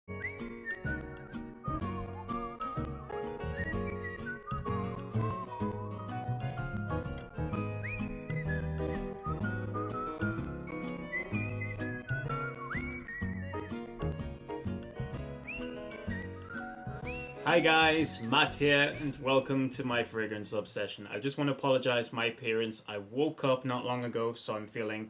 Hi guys, Matt here, and welcome to my fragrance obsession. I just want to apologize for my appearance. I woke up not long ago, so I'm feeling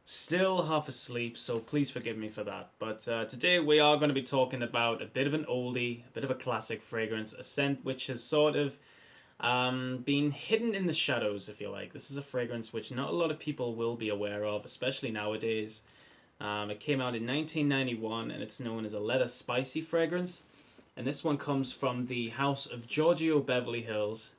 still half asleep, so please forgive me for that. But today we are going to be talking about a bit of an oldie, a bit of a classic fragrance, a scent which has sort of been hidden in the shadows, if you like. This is a fragrance which not a lot of people will be aware of, especially nowadays. It came out in 1991, and it's known as a leather spicy fragrance. And this one comes from the house of Giorgio Beverly Hills.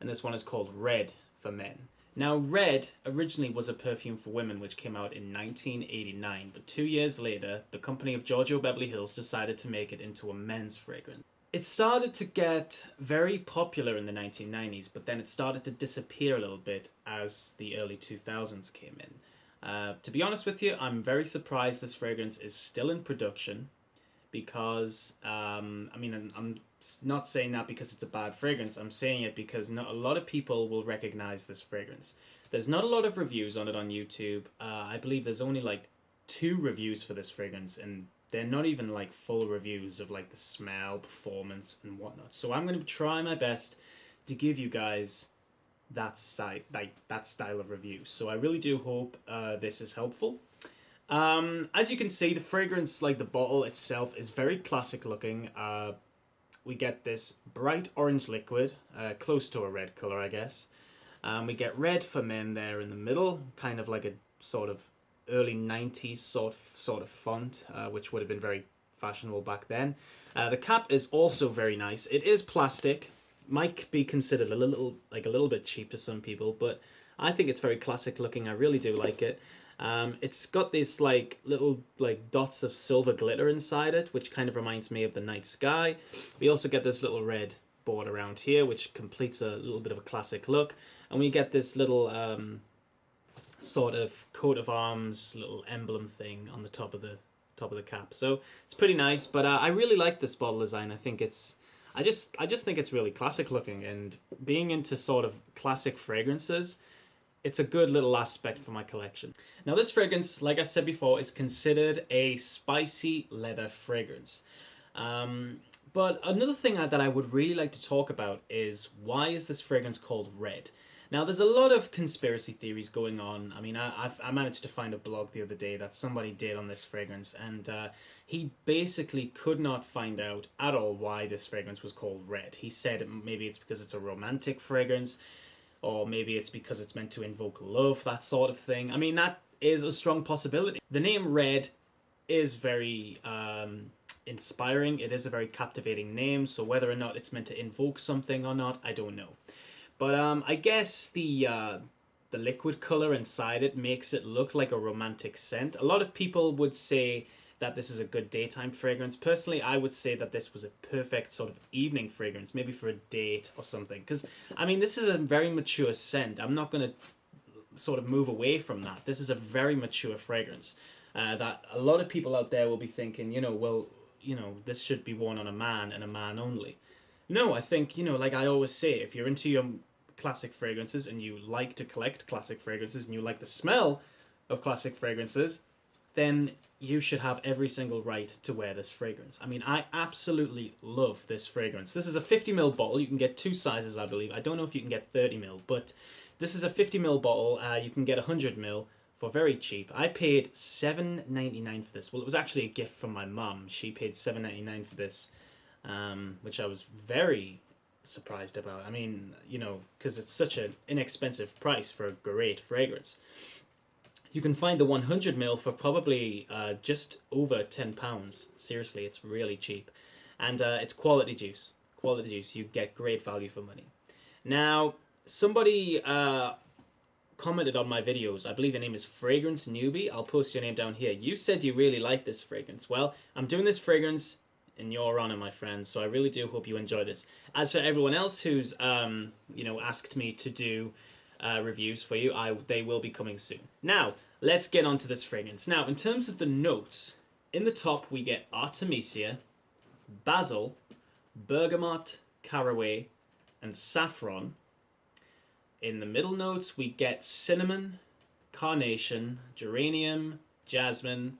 And this one is called Red for Men. Now, Red originally was a perfume for women which came out in 1989. But 2 years later, the company of Giorgio Beverly Hills decided to make it into a men's fragrance. It started to get very popular in the 1990s, but then it started to disappear a little bit as the early 2000s came in. To be honest with you, I'm very surprised this fragrance is still in production. Because, I'm not saying that because it's a bad fragrance. I'm saying it because not a lot of people will recognize this fragrance. There's not a lot of reviews on it on YouTube. I believe there's only like 2 reviews for this fragrance, and they're not even like full reviews of like the smell, performance, and whatnot. So I'm going to try my best to give you guys that style of review. So I really do hope this is helpful. As you can see, the fragrance, like the bottle itself, is very classic looking. We get this bright orange liquid, close to a red color, I guess. We get Red for Men there in the middle, kind of like a sort of early 90s sort of font, which would have been very fashionable back then. The cap is also very nice. It is plastic, might be considered a little bit cheap to some people, but I think it's very classic looking. I really do like it. It's got these like little like dots of silver glitter inside it, which kind of reminds me of the night sky. We also get this little red board around here, which completes a little bit of a classic look. And we get this little sort of coat of arms, little emblem thing on the top of the cap. So it's pretty nice. But I really like this bottle design. I think I just think it's really classic looking, and being into sort of classic fragrances, it's a good little aspect for my collection. Now this fragrance, like I said before, is considered a spicy leather fragrance. But another thing that I would really like to talk about is, why is this fragrance called Red? Now there's a lot of conspiracy theories going on. I mean, I managed to find a blog the other day that somebody did on this fragrance, and he basically could not find out at all why this fragrance was called Red. He said maybe it's because it's a romantic fragrance, or maybe it's because it's meant to invoke love, that sort of thing. I mean, that is a strong possibility. The name Red is very inspiring. It is a very captivating name, so whether or not it's meant to invoke something or not, I don't know. But I guess the liquid color inside it makes it look like a romantic scent. A lot of people would say that this is a good daytime fragrance. Personally, I would say that this was a perfect sort of evening fragrance, maybe for a date or something. Because, I mean, this is a very mature scent. I'm not going to sort of move away from that. This is a very mature fragrance that a lot of people out there will be thinking, well, this should be worn on a man and a man only. No, I think, like I always say, if you're into your classic fragrances and you like to collect classic fragrances and you like the smell of classic fragrances, then you should have every single right to wear this fragrance. I mean, I absolutely love this fragrance. This is a 50ml bottle. You can get 2 sizes, I believe. I don't know if you can get 30ml, but this is a 50ml bottle. You can get 100ml for very cheap. I paid $7.99 for this. Well, it was actually a gift from my mum. She paid $7.99 for this, which I was very surprised about. I mean, because it's such an inexpensive price for a great fragrance. You can find the 100ml for probably just over £10. Seriously, it's really cheap. And it's quality juice. Quality juice. You get great value for money. Now, somebody commented on my videos. I believe your name is Fragrance Newbie. I'll post your name down here. You said you really like this fragrance. Well, I'm doing this fragrance in your honor, my friend, so I really do hope you enjoy this. As for everyone else who's asked me to do reviews for you, they will be coming soon. Now, let's get on to this fragrance. Now, in terms of the notes, In the top, we get Artemisia, basil, bergamot, caraway, and saffron. In the middle notes, we get cinnamon, carnation, geranium, jasmine,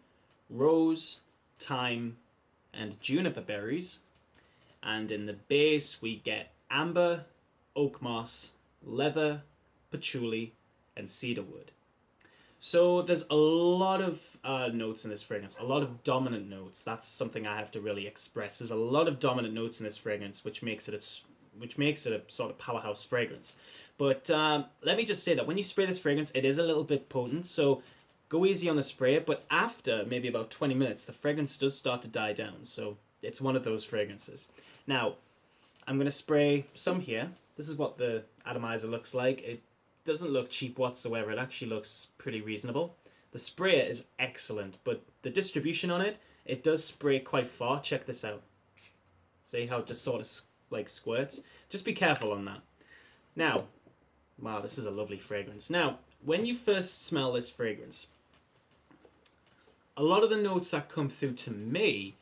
rose, thyme, and juniper berries. And in the base, we get amber, oak moss, leather, patchouli, and cedarwood. So there's a lot of notes in this fragrance, a lot of dominant notes. That's something I have to really express. There's a lot of dominant notes in this fragrance, which makes it a sort of powerhouse fragrance. But let me just say that when you spray this fragrance, it is a little bit potent, so go easy on the spray. But after maybe about 20 minutes, the fragrance does start to die down. So it's one of those fragrances. Now, I'm going to spray some here. This is what the atomizer looks like. It doesn't look cheap whatsoever. It actually looks pretty reasonable. The sprayer is excellent, but the distribution on it, it does spray quite far. Check this out. See how it just sort of like squirts? Just be careful on that. Now, wow, this is a lovely fragrance. Now, when you first smell this fragrance, a lot of the notes that come through to me,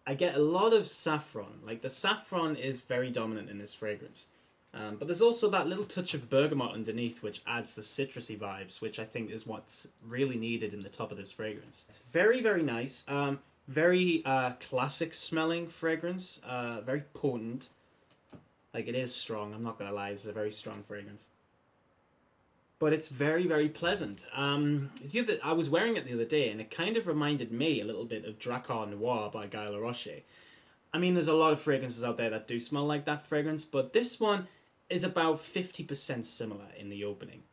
I get a lot of saffron. Like the saffron is very dominant in this fragrance. But there's also that little touch of bergamot underneath, which adds the citrusy vibes, which I think is what's really needed in the top of this fragrance. It's very, very nice. Very classic smelling fragrance. Very potent. Like it is strong. I'm not going to lie. It's a very strong fragrance. But it's very, very pleasant. I was wearing it the other day, and it kind of reminded me a little bit of Drakkar Noir by Guy Laroche. I mean, there's a lot of fragrances out there that do smell like that fragrance, but this one is about 50% similar in the opening.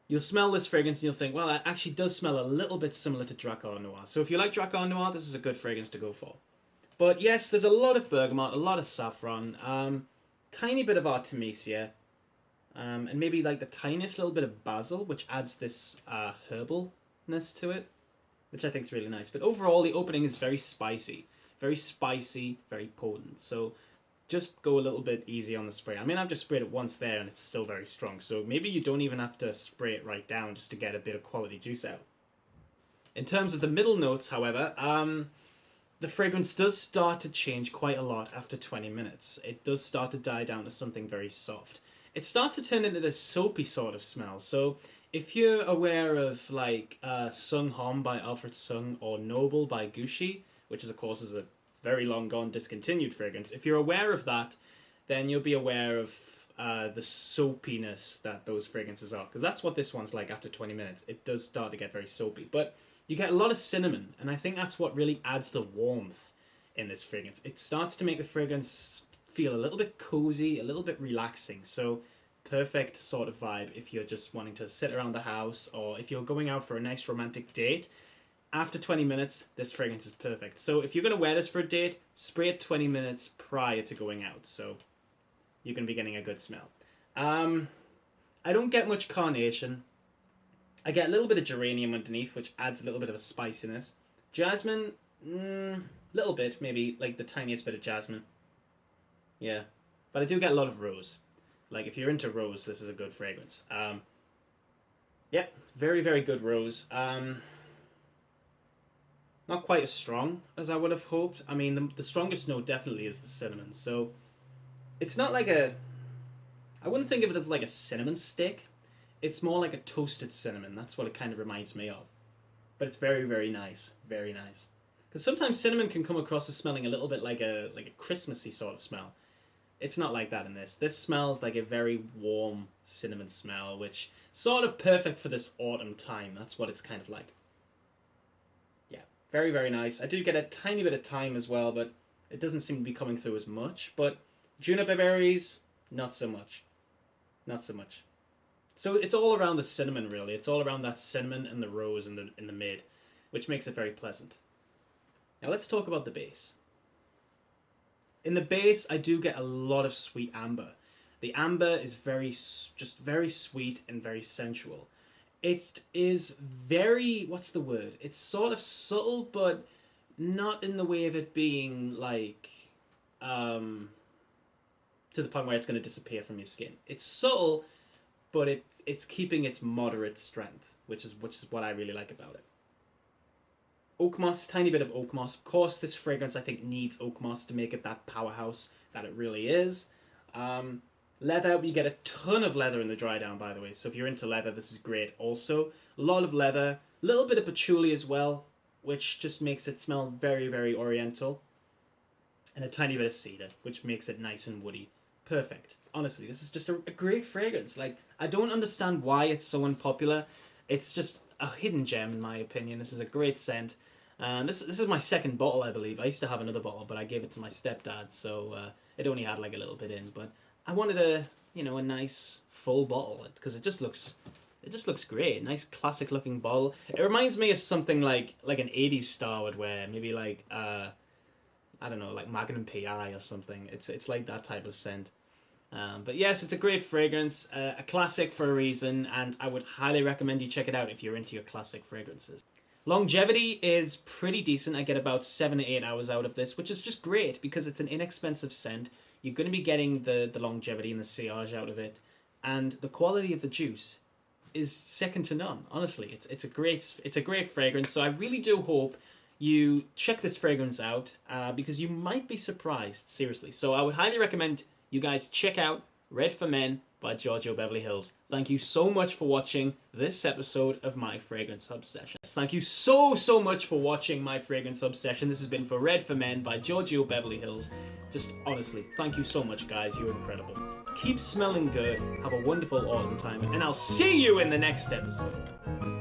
You'll smell this fragrance and you'll think, well, it actually does smell a little bit similar to Drakkar Noir. So if you like Drakkar Noir, this is a good fragrance to go for. But yes, there's a lot of bergamot, a lot of saffron, tiny bit of Artemisia, and maybe like the tiniest little bit of basil, which adds this herbalness to it, which I think is really nice. But overall, the opening is very spicy, very potent. So just go a little bit easy on the spray. I mean, I've just sprayed it once there and it's still very strong. So maybe you don't even have to spray it right down just to get a bit of quality juice out. In terms of the middle notes, however, the fragrance does start to change quite a lot after 20 minutes. It does start to die down to something very soft. It starts to turn into this soapy sort of smell. So if you're aware of like Sung Hom by Alfred Sung or Noble by Gucci, which is of course is a very long gone discontinued fragrance, if you're aware of that, then you'll be aware of the soapiness that those fragrances are, because that's what this one's like after 20 minutes. It does start to get very soapy, but you get a lot of cinnamon, and I think that's what really adds the warmth in this fragrance. It starts to make the fragrance feel a little bit cozy, a little bit relaxing. So perfect sort of vibe if you're just wanting to sit around the house, or if you're going out for a nice romantic date. After 20 minutes, this fragrance is perfect. So if you're going to wear this for a date, spray it 20 minutes prior to going out, so you're going to be getting a good smell. I don't get much carnation. I get a little bit of geranium underneath, which adds a little bit of a spiciness. Jasmine, little bit, maybe like the tiniest bit of jasmine. Yeah, but I do get a lot of rose. Like if you're into rose, this is a good fragrance. Yeah, very, very good rose. Not quite as strong as I would have hoped. I mean, the strongest note definitely is the cinnamon. So it's not like a... I wouldn't think of it as like a cinnamon stick. It's more like a toasted cinnamon. That's what it kind of reminds me of. But it's very, very nice. Very nice. Because sometimes cinnamon can come across as smelling a little bit like a Christmassy sort of smell. It's not like that in this. This smells like a very warm cinnamon smell, which is sort of perfect for this autumn time. That's what it's kind of like. Yeah, very, very nice. I do get a tiny bit of thyme as well, but it doesn't seem to be coming through as much. But juniper berries, not so much. Not so much. So it's all around the cinnamon, really. It's all around that cinnamon and the rose in the mid, which makes it very pleasant. Now let's talk about the base. In the base, I do get a lot of sweet amber. The amber is just very sweet and very sensual. It is very, what's the word? It's sort of subtle, but not in the way of it being like, to the point where it's going to disappear from your skin. It's subtle, but it's keeping its moderate strength. which is what I really like about it. Oak moss, tiny bit of oak moss. Of course, this fragrance I think needs oak moss to make it that powerhouse that it really is. Leather, we get a ton of leather in the dry down, by the way. So if you're into leather, this is great. Also, a lot of leather, a little bit of patchouli as well, which just makes it smell very, very oriental. And a tiny bit of cedar, which makes it nice and woody. Perfect. Honestly, this is just a great fragrance. Like, I don't understand why it's so unpopular. It's just a hidden gem, in my opinion. This is a great scent. This is my second bottle, I believe. I used to have another bottle, but I gave it to my stepdad, so it only had like a little bit in. But I wanted a nice full bottle because it just looks great. Nice classic looking bottle. It reminds me of something like an 80s star would wear. Maybe like I don't know, like Magnum PI or something. It's like that type of scent. But yes, it's a great fragrance, a classic for a reason, and I would highly recommend you check it out if you're into your classic fragrances. Longevity is pretty decent. I get about 7 to 8 hours out of this, which is just great because it's an inexpensive scent. You're going to be getting the longevity and the sillage out of it, and the quality of the juice is second to none. Honestly, it's a great fragrance. So I really do hope you check this fragrance out because you might be surprised. Seriously. So I would highly recommend you guys check out Red for Men by Giorgio Beverly Hills. Thank you so much for watching this episode of My Fragrance Obsession. Thank you so much for watching My Fragrance Obsession. This has been for Red for Men by Giorgio Beverly Hills. Just honestly, thank you so much, guys. You're incredible. Keep smelling good. Have a wonderful autumn time, and I'll see you in the next episode.